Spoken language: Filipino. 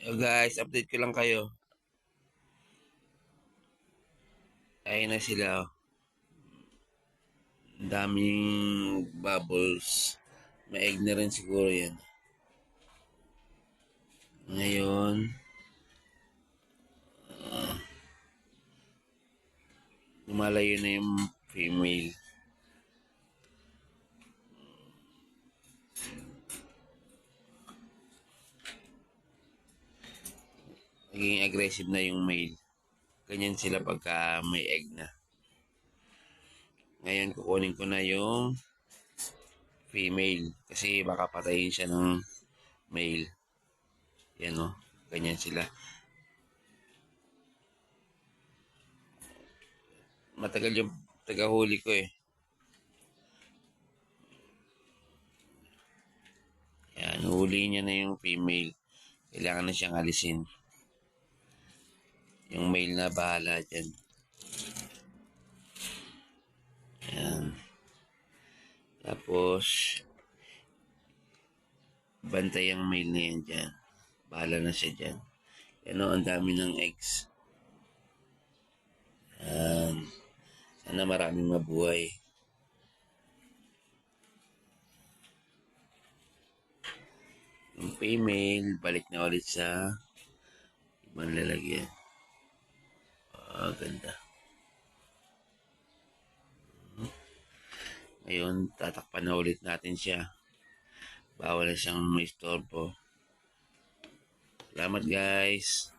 Yo guys, update ko lang kayo. Ayun na sila. Oh. Ang daming bubbles. May egg na rin siguro yan. Ngayon, lumalayo na yung female. Naging aggressive na yung male. Ganyan sila pagka may egg na. Ngayon, kukunin ko na yung female. Kasi baka patayin siya ng male. Yan o. Ganyan sila. Matagal yung tagahuli ko eh. Yan, huli niya na yung female. Kailangan na siyang alisin. Yung male na bahala dyan. Yan. Tapos, bantay ang male na yan dyan. Bahala na siya dyan. Yan o, ang dami ng eggs. Yan. Sana maraming mabuhay. Yung female, balik na ulit sa ibang lalagyan. Ganda. Ngayon, tatakpan na ulit natin siya. Bawal na siyang may istorbo. Salamat guys.